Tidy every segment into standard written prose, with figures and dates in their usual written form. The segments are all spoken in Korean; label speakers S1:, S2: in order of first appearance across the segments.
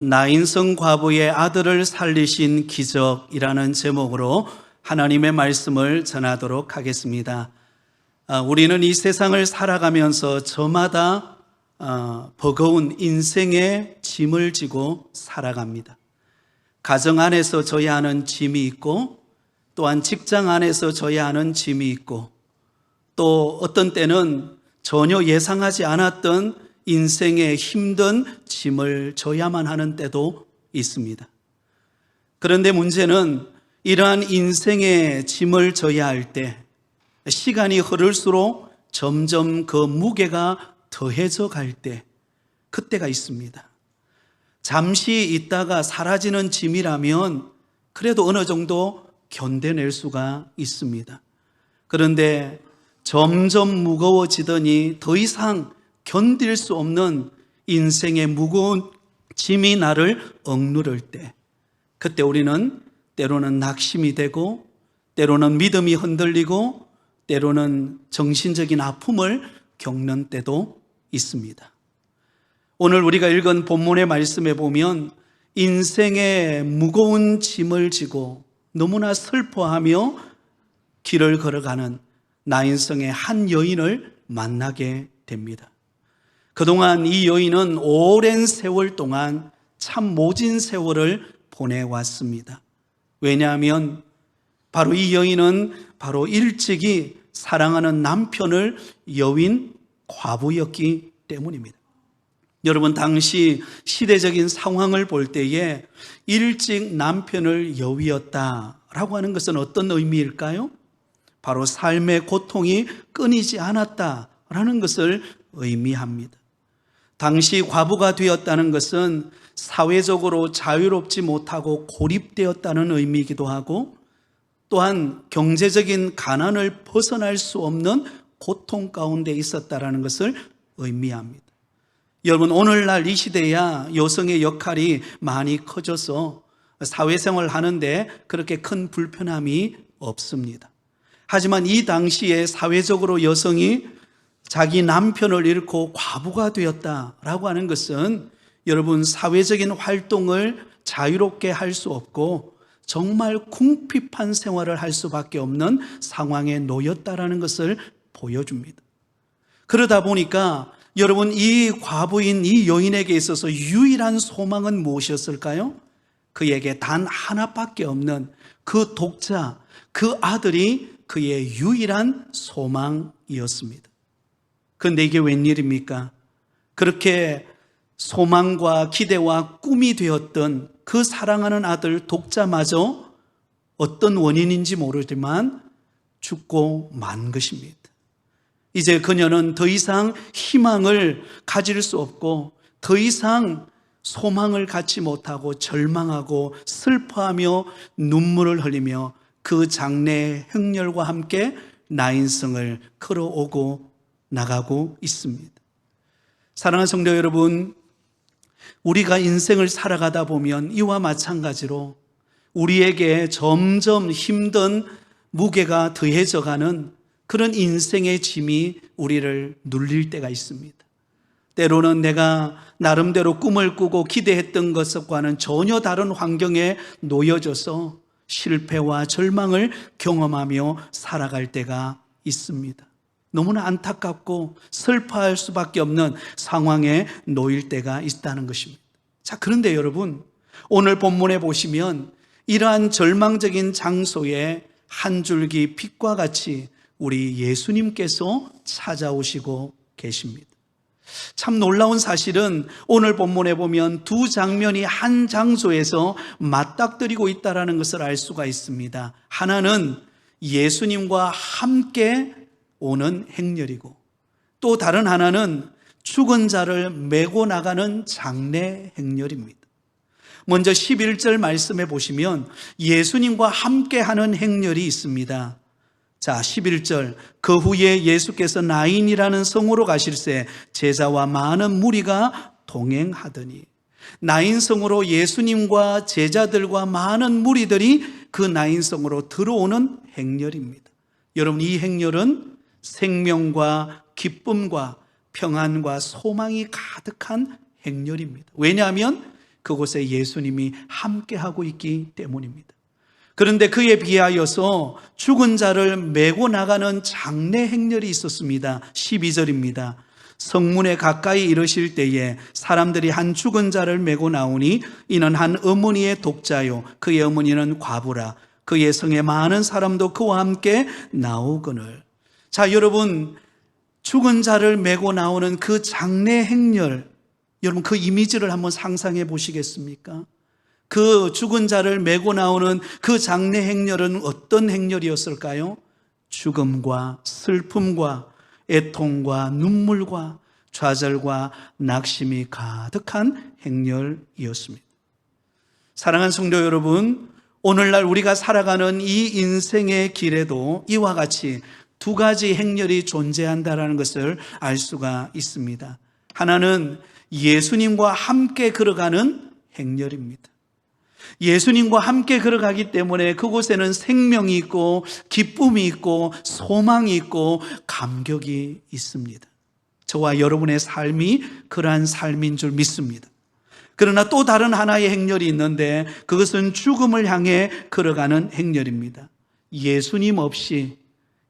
S1: 나인성 과부의 아들을 살리신 기적이라는 제목으로 하나님의 말씀을 전하도록 하겠습니다. 우리는 이 세상을 살아가면서 저마다 버거운 인생의 짐을 지고 살아갑니다. 가정 안에서 져야 하는 짐이 있고, 또한 직장 안에서 져야 하는 짐이 있고, 또 어떤 때는 전혀 예상하지 않았던 인생의 힘든 짐을 져야만 하는 때도 있습니다. 그런데 문제는 이러한 인생의 짐을 져야 할 때 시간이 흐를수록 점점 그 무게가 더해져 갈 때, 그때가 있습니다. 잠시 있다가 사라지는 짐이라면 그래도 어느 정도 견뎌낼 수가 있습니다. 그런데 점점 무거워지더니 더 이상 견딜 수 없는 인생의 무거운 짐이 나를 억누를 때, 그때 우리는 때로는 낙심이 되고, 때로는 믿음이 흔들리고, 때로는 정신적인 아픔을 겪는 때도 있습니다. 오늘 우리가 읽은 본문의 말씀에 보면 인생의 무거운 짐을 지고 너무나 슬퍼하며 길을 걸어가는 나인성의 한 여인을 만나게 됩니다. 그동안 이 여인은 오랜 세월 동안 참 모진 세월을 보내왔습니다. 왜냐하면 바로 이 여인은 바로 일찍이 사랑하는 남편을 여윈 과부였기 때문입니다. 여러분, 당시 시대적인 상황을 볼 때에 일찍 남편을 여위었다라고 하는 것은 어떤 의미일까요? 바로 삶의 고통이 끊이지 않았다라는 것을 의미합니다. 당시 과부가 되었다는 것은 사회적으로 자유롭지 못하고 고립되었다는 의미이기도 하고, 또한 경제적인 가난을 벗어날 수 없는 고통 가운데 있었다는 것을 의미합니다. 여러분, 오늘날 이 시대야 여성의 역할이 많이 커져서 사회생활을 하는데 그렇게 큰 불편함이 없습니다. 하지만 이 당시에 사회적으로 여성이 자기 남편을 잃고 과부가 되었다라고 하는 것은 여러분, 사회적인 활동을 자유롭게 할 수 없고 정말 궁핍한 생활을 할 수밖에 없는 상황에 놓였다라는 것을 보여줍니다. 그러다 보니까 여러분, 이 과부인 이 여인에게 있어서 유일한 소망은 무엇이었을까요? 그에게 단 하나밖에 없는 그 독자, 그 아들이 그의 유일한 소망이었습니다. 그런데 이게 웬일입니까? 그렇게 소망과 기대와 꿈이 되었던 그 사랑하는 아들 독자마저 어떤 원인인지 모르지만 죽고 만 것입니다. 이제 그녀는 더 이상 희망을 가질 수 없고 더 이상 소망을 갖지 못하고 절망하고 슬퍼하며 눈물을 흘리며 그 장래의 행렬과 함께 나인성을 걸어오고 나가고 있습니다. 사랑하는 성도 여러분, 우리가 인생을 살아가다 보면 이와 마찬가지로 우리에게 점점 힘든 무게가 더해져가는 그런 인생의 짐이 우리를 눌릴 때가 있습니다. 때로는 내가 나름대로 꿈을 꾸고 기대했던 것과는 전혀 다른 환경에 놓여져서 실패와 절망을 경험하며 살아갈 때가 있습니다. 너무나 안타깝고 슬퍼할 수밖에 없는 상황에 놓일 때가 있다는 것입니다. 자, 그런데 여러분, 오늘 본문에 보시면 이러한 절망적인 장소에 한 줄기 빛과 같이 우리 예수님께서 찾아오시고 계십니다. 참 놀라운 사실은 오늘 본문에 보면 두 장면이 한 장소에서 맞닥뜨리고 있다는 것을 알 수가 있습니다. 하나는 예수님과 함께 오는 행렬이고, 또 다른 하나는 죽은 자를 메고 나가는 장례 행렬입니다. 먼저 11절 말씀해 보시면 예수님과 함께하는 행렬이 있습니다. 자, 11절, 그 후에 예수께서 나인이라는 성으로 가실새 제자와 많은 무리가 동행하더니, 나인성으로 예수님과 제자들과 많은 무리들이 그 나인성으로 들어오는 행렬입니다. 여러분, 이 행렬은 생명과 기쁨과 평안과 소망이 가득한 행렬입니다. 왜냐하면 그곳에 예수님이 함께하고 있기 때문입니다. 그런데 그에 비하여서 죽은 자를 메고 나가는 장례 행렬이 있었습니다. 12절입니다. 성문에 가까이 이르실 때에 사람들이 한 죽은 자를 메고 나오니 이는 한 어머니의 독자요 그의 어머니는 과부라. 그의 성에 많은 사람도 그와 함께 나오거늘. 자, 여러분, 죽은 자를 메고 나오는 그 장례 행렬, 여러분 그 이미지를 한번 상상해 보시겠습니까? 그 죽은 자를 메고 나오는 그 장례 행렬은 어떤 행렬이었을까요? 죽음과 슬픔과 애통과 눈물과 좌절과 낙심이 가득한 행렬이었습니다. 사랑하는 성도 여러분, 오늘날 우리가 살아가는 이 인생의 길에도 이와 같이 두 가지 행렬이 존재한다는 것을 알 수가 있습니다. 하나는 예수님과 함께 걸어가는 행렬입니다. 예수님과 함께 걸어가기 때문에 그곳에는 생명이 있고 기쁨이 있고 소망이 있고 감격이 있습니다. 저와 여러분의 삶이 그러한 삶인 줄 믿습니다. 그러나 또 다른 하나의 행렬이 있는데 그것은 죽음을 향해 걸어가는 행렬입니다. 예수님 없이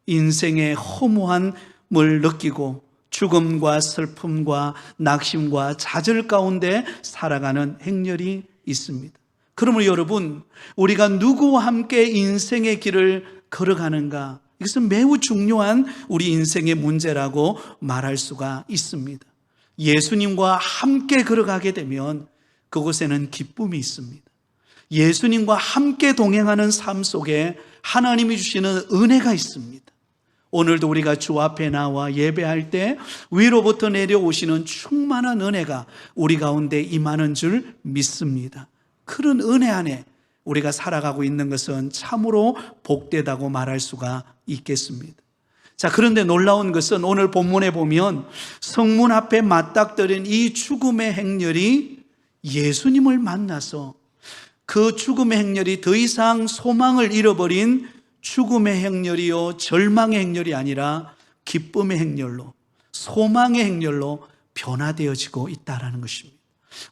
S1: 인생의 허무함을 느끼고 죽음과 슬픔과 낙심과 좌절 가운데 살아가는 행렬이 있습니다. 그러므로 여러분, 우리가 누구와 함께 인생의 길을 걸어가는가, 이것은 매우 중요한 우리 인생의 문제라고 말할 수가 있습니다. 예수님과 함께 걸어가게 되면 그곳에는 기쁨이 있습니다. 예수님과 함께 동행하는 삶 속에 하나님이 주시는 은혜가 있습니다. 오늘도 우리가 주 앞에 나와 예배할 때 위로부터 내려오시는 충만한 은혜가 우리 가운데 임하는 줄 믿습니다. 그런 은혜 안에 우리가 살아가고 있는 것은 참으로 복되다고 말할 수가 있겠습니다. 자, 그런데 놀라운 것은 오늘 본문에 보면 성문 앞에 맞닥뜨린 이 죽음의 행렬이 예수님을 만나서 그 죽음의 행렬이 더 이상 소망을 잃어버린 죽음의 행렬이요 절망의 행렬이 아니라 기쁨의 행렬로, 소망의 행렬로 변화되어지고 있다는 것입니다.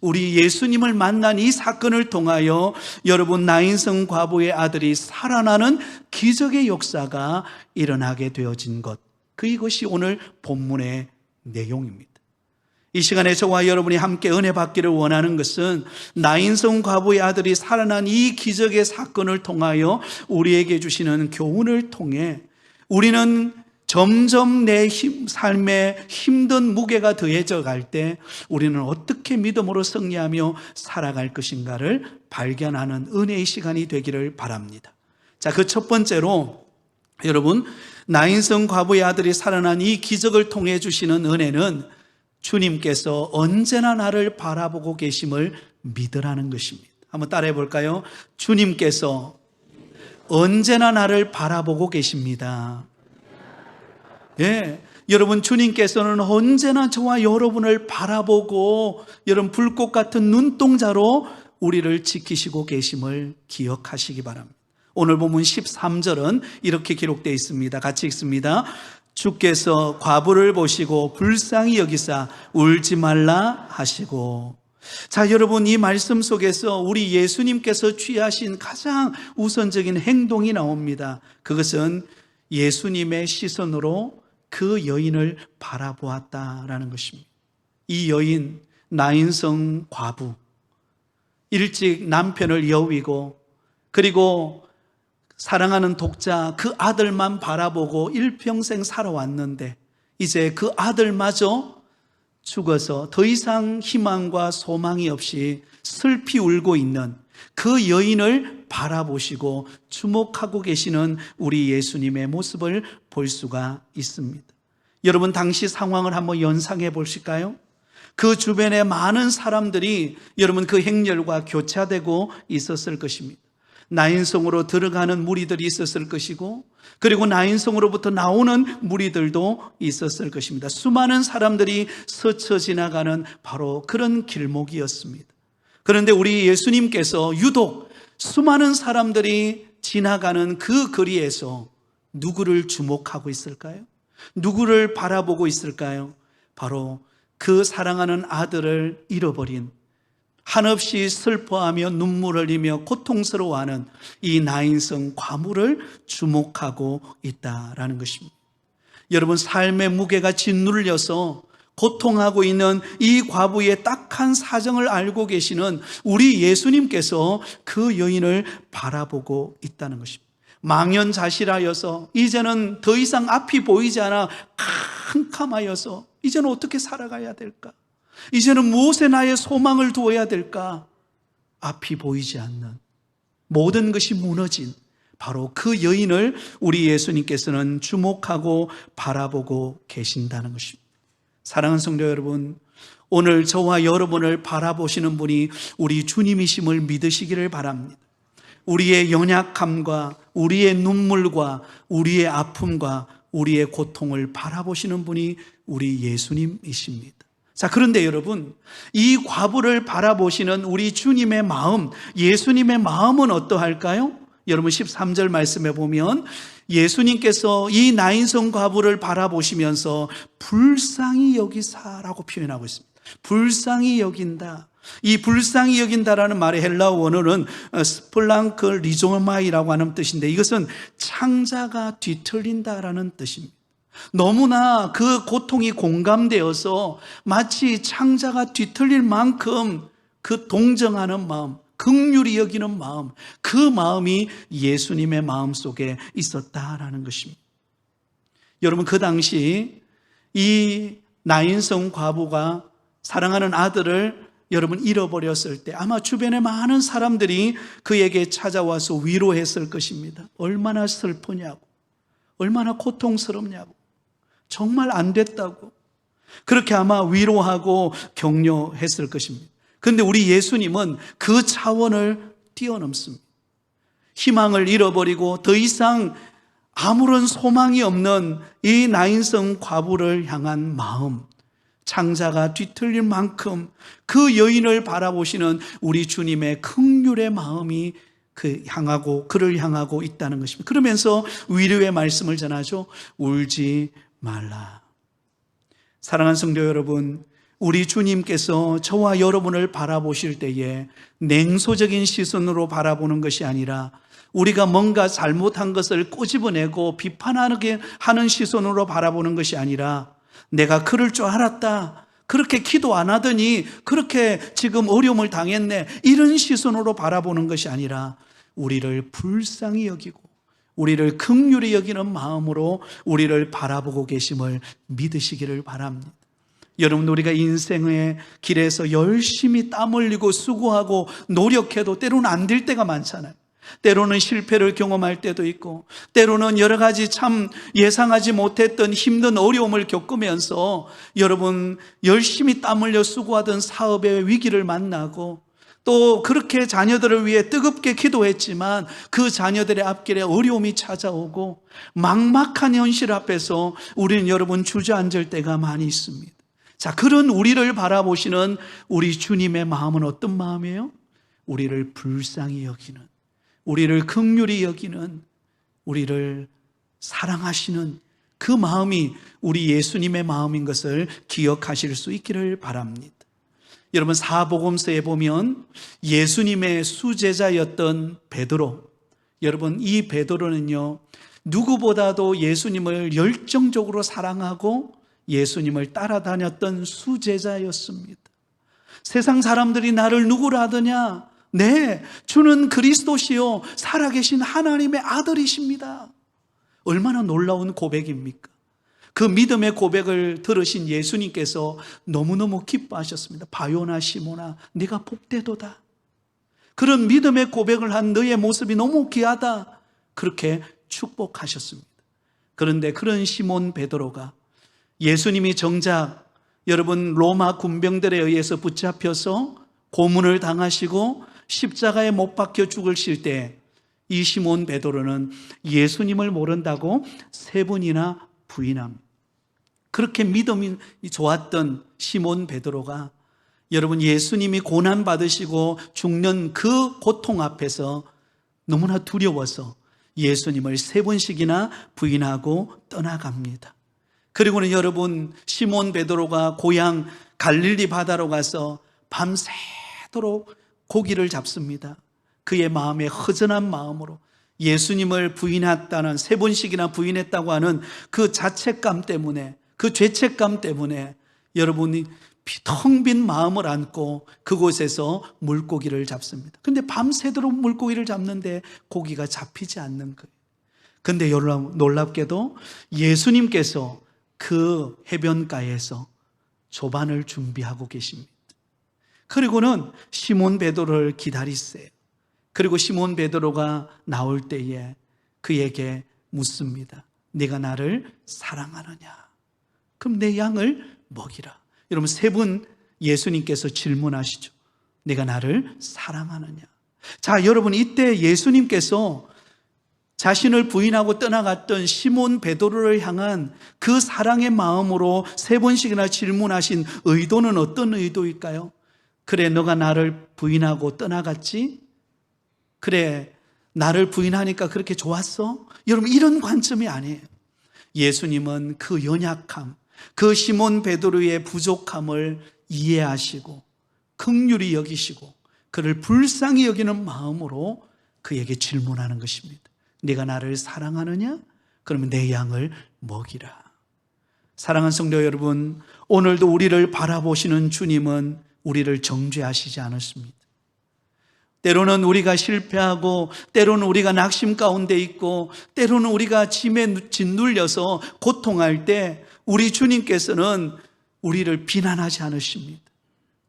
S1: 우리 예수님을 만난 이 사건을 통하여 여러분, 나인성 과부의 아들이 살아나는 기적의 역사가 일어나게 되어진 것, 그것이 오늘 본문의 내용입니다. 이 시간에 저와 여러분이 함께 은혜 받기를 원하는 것은 나인성 과부의 아들이 살아난 이 기적의 사건을 통하여 우리에게 주시는 교훈을 통해 우리는 점점 내 삶에 힘든 무게가 더해져 갈 때 우리는 어떻게 믿음으로 승리하며 살아갈 것인가를 발견하는 은혜의 시간이 되기를 바랍니다. 자, 그 첫 번째로 여러분, 나인성 과부의 아들이 살아난 이 기적을 통해 주시는 은혜는 주님께서 언제나 나를 바라보고 계심을 믿으라는 것입니다. 한번 따라해 볼까요? 주님께서 언제나 나를 바라보고 계십니다. 예, 여러분, 주님께서는 언제나 저와 여러분을 바라보고 여러분 불꽃 같은 눈동자로 우리를 지키시고 계심을 기억하시기 바랍니다. 오늘 본문 13절은 이렇게 기록되어 있습니다. 같이 읽습니다. 주께서 과부를 보시고 불쌍히 여기사 울지 말라 하시고. 자, 여러분, 이 말씀 속에서 우리 예수님께서 취하신 가장 우선적인 행동이 나옵니다. 그것은 예수님의 시선으로 그 여인을 바라보았다라는 것입니다. 이 여인, 나인성 과부, 일찍 남편을 여위고 그리고 사랑하는 독자 그 아들만 바라보고 일평생 살아왔는데 이제 그 아들마저 죽어서 더 이상 희망과 소망이 없이 슬피 울고 있는 그 여인을 바라보시고 주목하고 계시는 우리 예수님의 모습을 볼 수가 있습니다. 여러분, 당시 상황을 한번 연상해 보실까요? 그 주변에 많은 사람들이 여러분 그 행렬과 교차되고 있었을 것입니다. 나인성으로 들어가는 무리들이 있었을 것이고 그리고 나인성으로부터 나오는 무리들도 있었을 것입니다. 수많은 사람들이 스쳐 지나가는 바로 그런 길목이었습니다. 그런데 우리 예수님께서 유독 수많은 사람들이 지나가는 그 거리에서 누구를 주목하고 있을까요? 누구를 바라보고 있을까요? 바로 그 사랑하는 아들을 잃어버린, 한없이 슬퍼하며 눈물 흘리며 고통스러워하는 이 나인성 과부를 주목하고 있다라는 것입니다. 여러분, 삶의 무게가 짓눌려서 고통하고 있는 이 과부의 딱한 사정을 알고 계시는 우리 예수님께서 그 여인을 바라보고 있다는 것입니다. 망연자실하여서 이제는 더 이상 앞이 보이지 않아 캄캄하여서 이제는 어떻게 살아가야 될까? 이제는 무엇에 나의 소망을 두어야 될까? 앞이 보이지 않는, 모든 것이 무너진 바로 그 여인을 우리 예수님께서는 주목하고 바라보고 계신다는 것입니다. 사랑하는 성도 여러분, 오늘 저와 여러분을 바라보시는 분이 우리 주님이심을 믿으시기를 바랍니다. 우리의 연약함과 우리의 눈물과 우리의 아픔과 우리의 고통을 바라보시는 분이 우리 예수님이십니다. 자, 그런데 여러분, 이 과부를 바라보시는 우리 주님의 마음, 예수님의 마음은 어떠할까요? 여러분, 13절 말씀에 보면 예수님께서 이 나인성 과부를 바라보시면서 불쌍히 여기사라고 표현하고 있습니다. 불쌍히 여긴다. 이 불쌍히 여긴다라는 말의 헬라어 원어는 스플랑크 리조마이라고 하는 뜻인데, 이것은 창자가 뒤틀린다라는 뜻입니다. 너무나 그 고통이 공감되어서 마치 창자가 뒤틀릴 만큼 그 동정하는 마음, 긍휼히 여기는 마음, 그 마음이 예수님의 마음 속에 있었다라는 것입니다. 여러분, 그 당시 이 나인성 과부가 사랑하는 아들을 여러분 잃어버렸을 때 아마 주변에 많은 사람들이 그에게 찾아와서 위로했을 것입니다. 얼마나 슬프냐고, 얼마나 고통스럽냐고, 정말 안 됐다고, 그렇게 아마 위로하고 격려했을 것입니다. 그런데 우리 예수님은 그 차원을 뛰어넘습니다. 희망을 잃어버리고 더 이상 아무런 소망이 없는 이 나인성 과부를 향한 마음, 창자가 뒤틀릴 만큼 그 여인을 바라보시는 우리 주님의 긍휼의 마음이 그를 향하고 있다는 것입니다. 그러면서 위로의 말씀을 전하죠. 울지 말라. 사랑하는 성도 여러분, 우리 주님께서 저와 여러분을 바라보실 때에 냉소적인 시선으로 바라보는 것이 아니라 우리가 뭔가 잘못한 것을 꼬집어내고 비판하게 하는 시선으로 바라보는 것이 아니라 내가 그럴 줄 알았다, 그렇게 기도 안 하더니 그렇게 지금 어려움을 당했네, 이런 시선으로 바라보는 것이 아니라 우리를 불쌍히 여기고 우리를 긍휼히 여기는 마음으로 우리를 바라보고 계심을 믿으시기를 바랍니다. 여러분, 우리가 인생의 길에서 열심히 땀 흘리고 수고하고 노력해도 때로는 안 될 때가 많잖아요. 때로는 실패를 경험할 때도 있고, 때로는 여러 가지 참 예상하지 못했던 힘든 어려움을 겪으면서 여러분 열심히 땀 흘려 수고하던 사업의 위기를 만나고, 또 그렇게 자녀들을 위해 뜨겁게 기도했지만 그 자녀들의 앞길에 어려움이 찾아오고 막막한 현실 앞에서 우리는 여러분 주저앉을 때가 많이 있습니다. 자, 그런 우리를 바라보시는 우리 주님의 마음은 어떤 마음이에요? 우리를 불쌍히 여기는, 우리를 긍휼히 여기는, 우리를 사랑하시는 그 마음이 우리 예수님의 마음인 것을 기억하실 수 있기를 바랍니다. 여러분, 사복음서에 보면 예수님의 수제자였던 베드로, 여러분 이 베드로는요 누구보다도 예수님을 열정적으로 사랑하고 예수님을 따라다녔던 수제자였습니다. 세상 사람들이 나를 누구라 하더냐? 네, 주는 그리스도시요 살아계신 하나님의 아들이십니다. 얼마나 놀라운 고백입니까? 그 믿음의 고백을 들으신 예수님께서 너무너무 기뻐하셨습니다. 바요나 시모나, 네가 복되도다. 그런 믿음의 고백을 한 너의 모습이 너무 귀하다, 그렇게 축복하셨습니다. 그런데 그런 시몬 베드로가 예수님이 정작 여러분 로마 군병들에 의해서 붙잡혀서 고문을 당하시고 십자가에 못 박혀 죽으실 때 이 시몬 베드로는 예수님을 모른다고 3번이나 부인합니다. 그렇게 믿음이 좋았던 시몬 베드로가 여러분 예수님이 고난받으시고 죽는 그 고통 앞에서 너무나 두려워서 예수님을 3번씩이나 부인하고 떠나갑니다. 그리고는 여러분 시몬 베드로가 고향 갈릴리 바다로 가서 밤새 밤새도록 고기를 잡습니다. 그의 마음에 허전한 마음으로 예수님을 부인했다는, 3번씩이나 부인했다고 하는 그 자책감 때문에, 그 죄책감 때문에 여러분이 텅 빈 마음을 안고 그곳에서 물고기를 잡습니다. 근데 밤새도록 물고기를 잡는데 고기가 잡히지 않는 거예요. 근데 놀랍게도 예수님께서 그 해변가에서 조반을 준비하고 계십니다. 그리고는 시몬 베드로를 기다리세요. 그리고 시몬 베드로가 나올 때에 그에게 묻습니다. 네가 나를 사랑하느냐? 그럼 내 양을 먹이라. 여러분, 3분 예수님께서 질문하시죠. 내가 나를 사랑하느냐? 자, 여러분, 이때 예수님께서 자신을 부인하고 떠나갔던 시몬 베드로를 향한 그 사랑의 마음으로 3번씩이나 질문하신 의도는 어떤 의도일까요? 그래, 너가 나를 부인하고 떠나갔지? 그래, 나를 부인하니까 그렇게 좋았어? 여러분, 이런 관점이 아니에요. 예수님은 그 연약함, 그 시몬 베드로의 부족함을 이해하시고 긍휼히 여기시고 그를 불쌍히 여기는 마음으로 그에게 질문하는 것입니다. 네가 나를 사랑하느냐? 그러면 내 양을 먹이라. 사랑하는 성도 여러분, 오늘도 우리를 바라보시는 주님은 우리를 정죄하시지 않았습니다. 때로는 우리가 실패하고, 때로는 우리가 낙심 가운데 있고, 때로는 우리가 짐에 짓눌려서 고통할 때 우리 주님께서는 우리를 비난하지 않으십니다.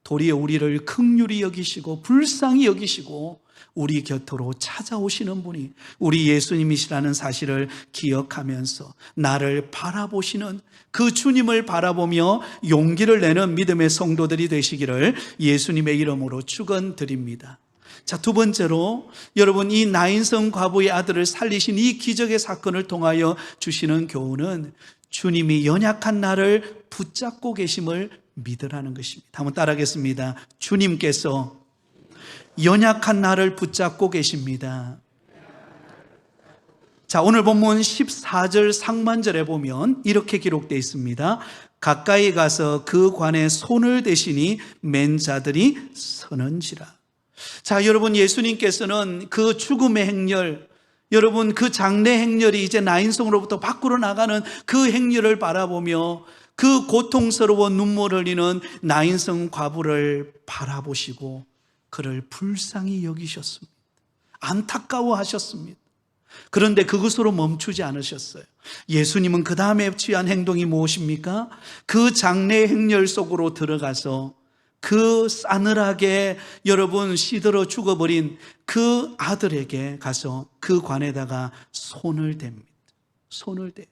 S1: 도리어 우리를 긍휼히 여기시고 불쌍히 여기시고 우리 곁으로 찾아오시는 분이 우리 예수님이시라는 사실을 기억하면서 나를 바라보시는 그 주님을 바라보며 용기를 내는 믿음의 성도들이 되시기를 예수님의 이름으로 축원드립니다. 자, 2번째로 여러분, 이 나인성 과부의 아들을 살리신 이 기적의 사건을 통하여 주시는 교훈은 주님이 연약한 나를 붙잡고 계심을 믿으라는 것입니다. 한번 따라하겠습니다. 주님께서 연약한 나를 붙잡고 계십니다. 자, 오늘 본문 14절 상반절에 보면 이렇게 기록되어 있습니다. 가까이 가서 그 관에 손을 대시니 맨 자들이 서는지라. 자, 여러분, 예수님께서는 그 죽음의 행렬, 여러분, 그 장례 행렬이 이제 나인성으로부터 밖으로 나가는 그 행렬을 바라보며 그 고통스러워 눈물 흘리는 나인성 과부를 바라보시고 그를 불쌍히 여기셨습니다. 안타까워하셨습니다. 그런데 그것으로 멈추지 않으셨어요. 예수님은 그 다음에 취한 행동이 무엇입니까? 그 장례 행렬 속으로 들어가서 그 싸늘하게 여러분 시들어 죽어버린 그 아들에게 가서 그 관에다가 손을 댑니다. 손을 대요.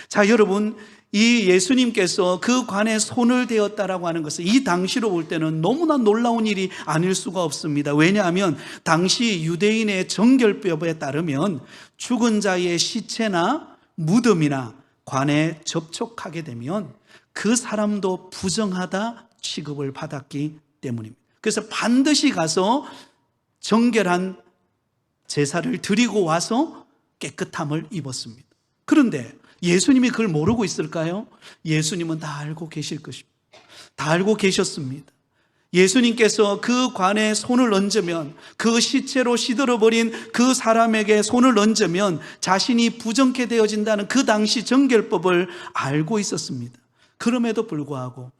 S1: 자, 여러분, 이 예수님께서 그 관에 손을 대었다라고 하는 것은 이 당시로 볼 때는 너무나 놀라운 일이 아닐 수가 없습니다. 왜냐하면 당시 유대인의 정결법에 따르면 죽은 자의 시체나 무덤이나 관에 접촉하게 되면 그 사람도 부정하다 취급을 받았기 때문입니다. 그래서 반드시 가서 정결한 제사를 드리고 와서 깨끗함을 입었습니다. 그런데 예수님이 그걸 모르고 있을까요? 예수님은 다 알고 계실 것입니다. 다 알고 계셨습니다. 예수님께서 그 관에 손을 얹으면, 그 시체로 시들어버린 그 사람에게 손을 얹으면 자신이 부정케 되어진다는 그 당시 정결법을 알고 있었습니다. 그럼에도 불구하고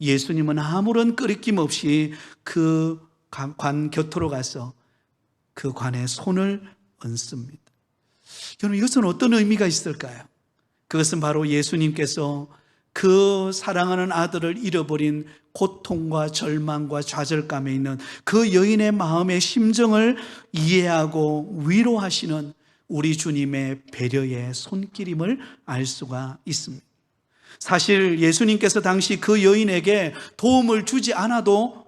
S1: 예수님은 아무런 끄리낌 없이 그 관 곁으로 가서 그 관에 손을 얹습니다. 여러분, 이것은 어떤 의미가 있을까요? 그것은 바로 예수님께서 그 사랑하는 아들을 잃어버린 고통과 절망과 좌절감에 있는 그 여인의 마음의 심정을 이해하고 위로하시는 우리 주님의 배려의 손길임을 알 수가 있습니다. 사실 예수님께서 당시 그 여인에게 도움을 주지 않아도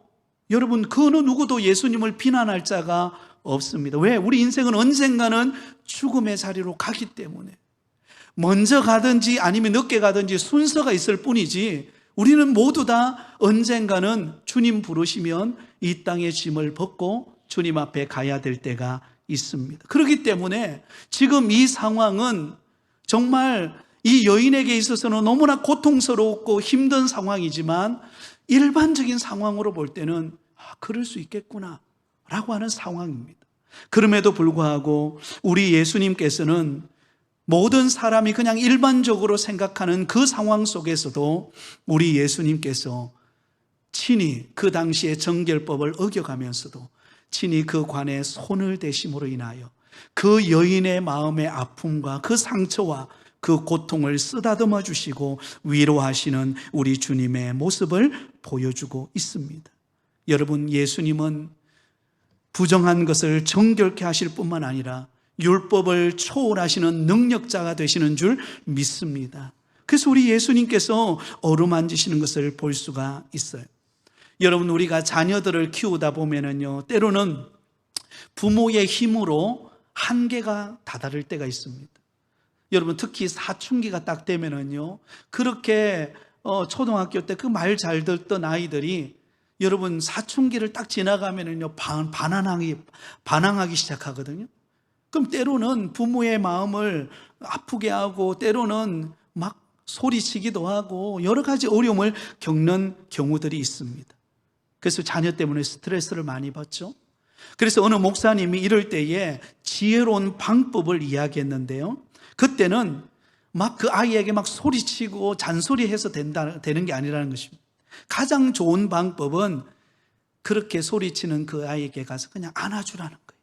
S1: 여러분, 그 어느 누구도 예수님을 비난할 자가 없습니다. 왜? 우리 인생은 언젠가는 죽음의 자리로 가기 때문에 먼저 가든지 아니면 늦게 가든지 순서가 있을 뿐이지 우리는 모두 다 언젠가는 주님 부르시면 이 땅의 짐을 벗고 주님 앞에 가야 될 때가 있습니다. 그렇기 때문에 지금 이 상황은 정말 이 여인에게 있어서는 너무나 고통스럽고 힘든 상황이지만 일반적인 상황으로 볼 때는 그럴 수 있겠구나 라고 하는 상황입니다. 그럼에도 불구하고 우리 예수님께서는 모든 사람이 그냥 일반적으로 생각하는 그 상황 속에서도 우리 예수님께서 친히 그 당시의 정결법을 어겨가면서도 친히 그 관에 손을 대심으로 인하여 그 여인의 마음의 아픔과 그 상처와 그 고통을 쓰다듬어 주시고 위로하시는 우리 주님의 모습을 보여주고 있습니다. 여러분, 예수님은 부정한 것을 정결케 하실 뿐만 아니라 율법을 초월하시는 능력자가 되시는 줄 믿습니다. 그래서 우리 예수님께서 어루만지시는 것을 볼 수가 있어요. 여러분, 우리가 자녀들을 키우다 보면은요, 때로는 부모의 힘으로 한계가 다다를 때가 있습니다. 여러분, 특히 사춘기가 딱 되면은요, 그렇게 초등학교 때 그 말 잘 듣던 아이들이 여러분 사춘기를 딱 지나가면은요, 반항하기 시작하거든요. 그럼 때로는 부모의 마음을 아프게 하고 때로는 막 소리치기도 하고 여러 가지 어려움을 겪는 경우들이 있습니다. 그래서 자녀 때문에 스트레스를 많이 받죠. 그래서 어느 목사님이 이럴 때에 지혜로운 방법을 이야기했는데요, 그때는 막 그 아이에게 막 소리치고 잔소리해서 되는 게 아니라는 것입니다. 가장 좋은 방법은 그렇게 소리치는 그 아이에게 가서 그냥 안아주라는 거예요.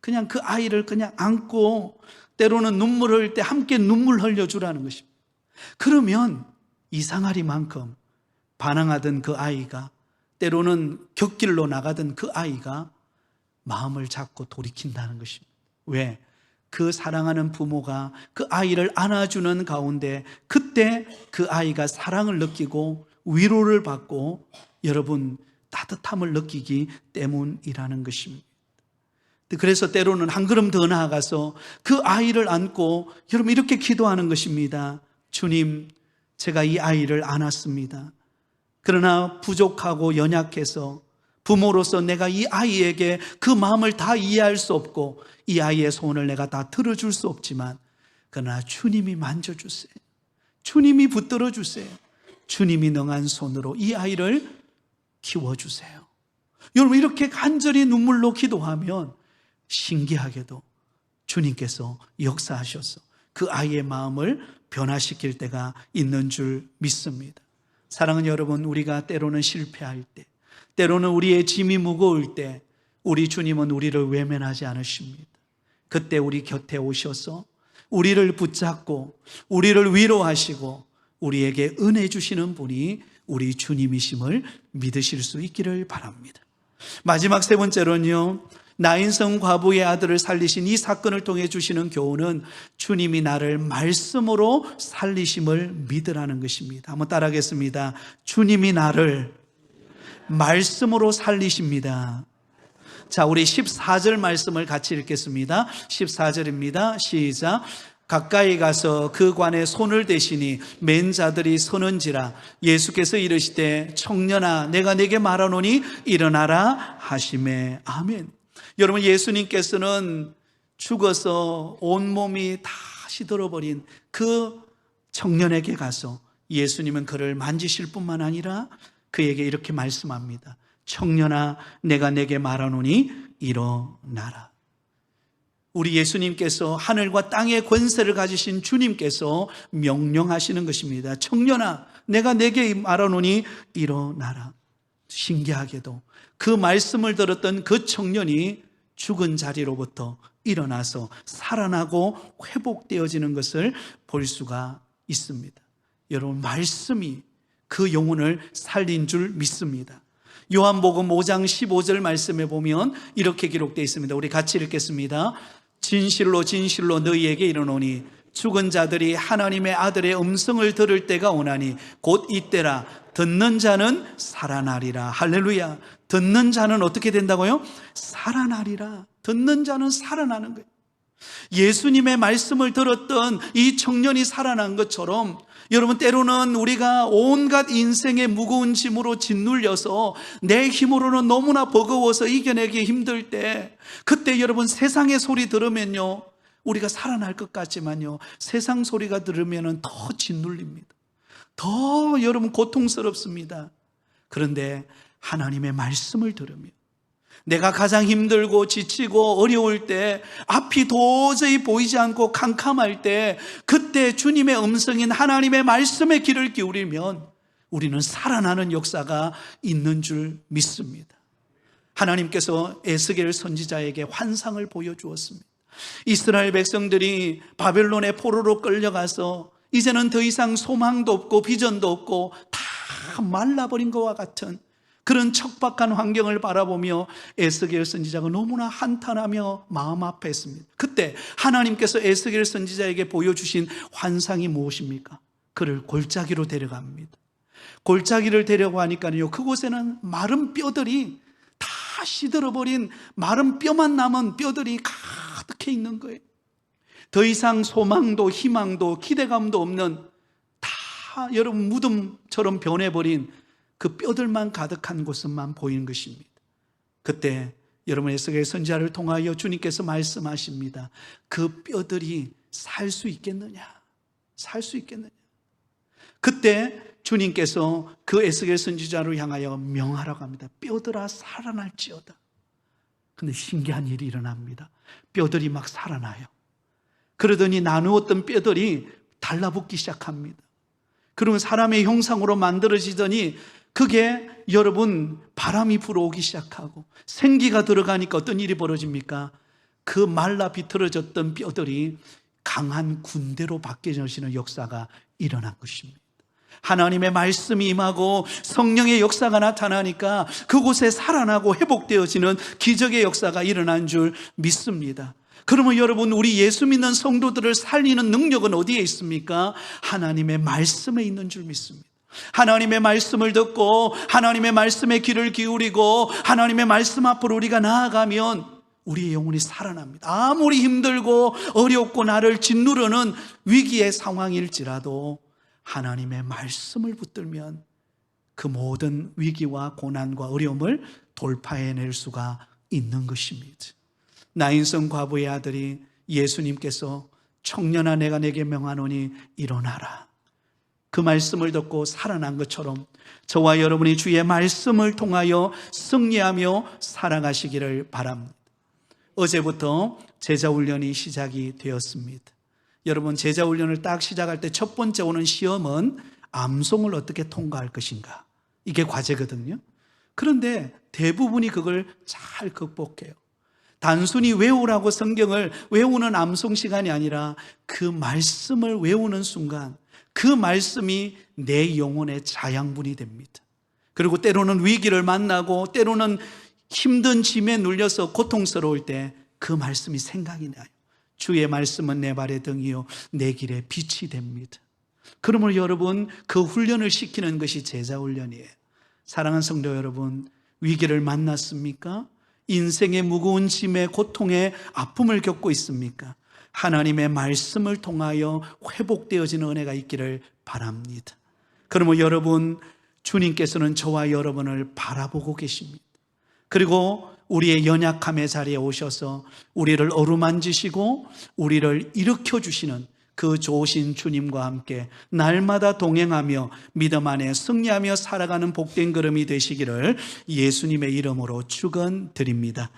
S1: 그냥 그 아이를 그냥 안고 때로는 눈물 흘릴 때 함께 눈물 흘려주라는 것입니다. 그러면 이상하리만큼 반항하던 그 아이가, 때로는 곁길로 나가던 그 아이가 마음을 잡고 돌이킨다는 것입니다. 왜? 그 사랑하는 부모가 그 아이를 안아주는 가운데 그때 그 아이가 사랑을 느끼고 위로를 받고 여러분 따뜻함을 느끼기 때문이라는 것입니다. 그래서 때로는 한 걸음 더 나아가서 그 아이를 안고 여러분 이렇게 기도하는 것입니다. 주님, 제가 이 아이를 안았습니다. 그러나 부족하고 연약해서 부모로서 내가 이 아이에게 그 마음을 다 이해할 수 없고 이 아이의 소원을 내가 다 들어줄 수 없지만 그러나 주님이 만져주세요. 주님이 붙들어 주세요. 주님이 능한 손으로 이 아이를 키워주세요. 여러분 이렇게 간절히 눈물로 기도하면 신기하게도 주님께서 역사하셔서 그 아이의 마음을 변화시킬 때가 있는 줄 믿습니다. 사랑하는 여러분, 우리가 때로는 실패할 때, 때로는 우리의 짐이 무거울 때 우리 주님은 우리를 외면하지 않으십니다. 그때 우리 곁에 오셔서 우리를 붙잡고 우리를 위로하시고 우리에게 은혜 주시는 분이 우리 주님이심을 믿으실 수 있기를 바랍니다. 마지막 세 번째로는요, 나인성 과부의 아들을 살리신 이 사건을 통해 주시는 교훈은 주님이 나를 말씀으로 살리심을 믿으라는 것입니다. 한번 따라하겠습니다. 주님이 나를 말씀으로 살리십니다. 자, 우리 14절 말씀을 같이 읽겠습니다. 14절입니다. 시작. 가까이 가서 그 관에 손을 대시니 맨 자들이 서는지라. 예수께서 이르시되 청년아 내가 네게 말하노니 일어나라 하시매. 아멘. 여러분, 예수님께서는 죽어서 온몸이 다 시들어버린 그 청년에게 가서 예수님은 그를 만지실 뿐만 아니라 그에게 이렇게 말씀합니다. 청년아 내가 네게 말하노니 일어나라. 우리 예수님께서 하늘과 땅의 권세를 가지신 주님께서 명령하시는 것입니다. 청년아 내가 네게 말하노니 일어나라. 신기하게도 그 말씀을 들었던 그 청년이 죽은 자리로부터 일어나서 살아나고 회복되어지는 것을 볼 수가 있습니다. 여러분, 말씀이 그 영혼을 살린 줄 믿습니다. 요한복음 5장 15절 말씀에 보면 이렇게 기록되어 있습니다. 우리 같이 읽겠습니다. 진실로 진실로 너희에게 이르노니 죽은 자들이 하나님의 아들의 음성을 들을 때가 오나니 곧 이때라. 듣는 자는 살아나리라. 할렐루야. 듣는 자는 어떻게 된다고요? 살아나리라. 듣는 자는 살아나는 거예요. 예수님의 말씀을 들었던 이 청년이 살아난 것처럼 여러분, 때로는 우리가 온갖 인생의 무거운 짐으로 짓눌려서 내 힘으로는 너무나 버거워서 이겨내기 힘들 때, 그때 여러분 세상의 소리 들으면요 우리가 살아날 것 같지만요 세상 소리가 들으면 더 짓눌립니다. 더 여러분 고통스럽습니다. 그런데 하나님의 말씀을 들으며 내가 가장 힘들고 지치고 어려울 때, 앞이 도저히 보이지 않고 캄캄할 때, 그때 주님의 음성인 하나님의 말씀에 귀를 기울이면 우리는 살아나는 역사가 있는 줄 믿습니다. 하나님께서 에스겔 선지자에게 환상을 보여주었습니다. 이스라엘 백성들이 바벨론의 포로로 끌려가서 이제는 더 이상 소망도 없고 비전도 없고 다 말라버린 것과 같은 그런 척박한 환경을 바라보며 에스겔 선지자가 너무나 한탄하며 마음 아파했습니다. 그때 하나님께서 에스겔 선지자에게 보여주신 환상이 무엇입니까? 그를 골짜기로 데려갑니다. 골짜기를 데려가니까요, 그곳에는 마른 뼈들이 다 시들어버린 마른 뼈만 남은 뼈들이 가득해 있는 거예요. 더 이상 소망도 희망도 기대감도 없는, 다 여러분 무덤처럼 변해버린 그 뼈들만 가득한 곳만 보이는 것입니다. 그때 여러분 에스겔 선지자를 통하여 주님께서 말씀하십니다. 그 뼈들이 살 수 있겠느냐? 살 수 있겠느냐? 그때 주님께서 그 에스겔 선지자를 향하여 명하라고 합니다. 뼈들아 살아날지어다. 근데 신기한 일이 일어납니다. 뼈들이 막 살아나요. 그러더니 나누었던 뼈들이 달라붙기 시작합니다. 그러면 사람의 형상으로 만들어지더니 그게 여러분 바람이 불어오기 시작하고 생기가 들어가니까 어떤 일이 벌어집니까? 그 말라 비틀어졌던 뼈들이 강한 군대로 바뀌어지는 역사가 일어난 것입니다. 하나님의 말씀이 임하고 성령의 역사가 나타나니까 그곳에 살아나고 회복되어지는 기적의 역사가 일어난 줄 믿습니다. 그러면 여러분, 우리 예수 믿는 성도들을 살리는 능력은 어디에 있습니까? 하나님의 말씀에 있는 줄 믿습니다. 하나님의 말씀을 듣고 하나님의 말씀에 귀를 기울이고 하나님의 말씀 앞으로 우리가 나아가면 우리의 영혼이 살아납니다. 아무리 힘들고 어렵고 나를 짓누르는 위기의 상황일지라도 하나님의 말씀을 붙들면 그 모든 위기와 고난과 어려움을 돌파해낼 수가 있는 것입니다. 나인성 과부의 아들이 예수님께서 청년아 내가 내게 명하노니 일어나라, 그 말씀을 듣고 살아난 것처럼 저와 여러분이 주의 말씀을 통하여 승리하며 살아가시기를 바랍니다. 어제부터 제자훈련이 시작이 되었습니다. 여러분, 제자훈련을 딱 시작할 때 첫 번째 오는 시험은 암송을 어떻게 통과할 것인가, 이게 과제거든요. 그런데 대부분이 그걸 잘 극복해요. 단순히 외우라고 성경을 외우는 암송 시간이 아니라 그 말씀을 외우는 순간 그 말씀이 내 영혼의 자양분이 됩니다. 그리고 때로는 위기를 만나고 때로는 힘든 짐에 눌려서 고통스러울 때 그 말씀이 생각이 나요. 주의 말씀은 내 발의 등이요 내 길의 빛이 됩니다. 그러면 여러분, 그 훈련을 시키는 것이 제자훈련이에요. 사랑하는 성도 여러분, 위기를 만났습니까? 인생의 무거운 짐에 고통에 아픔을 겪고 있습니까? 하나님의 말씀을 통하여 회복되어지는 은혜가 있기를 바랍니다. 그러면 여러분, 주님께서는 저와 여러분을 바라보고 계십니다. 그리고 우리의 연약함의 자리에 오셔서 우리를 어루만지시고 우리를 일으켜주시는 그 좋으신 주님과 함께 날마다 동행하며 믿음 안에 승리하며 살아가는 복된 걸음이 되시기를 예수님의 이름으로 축원드립니다.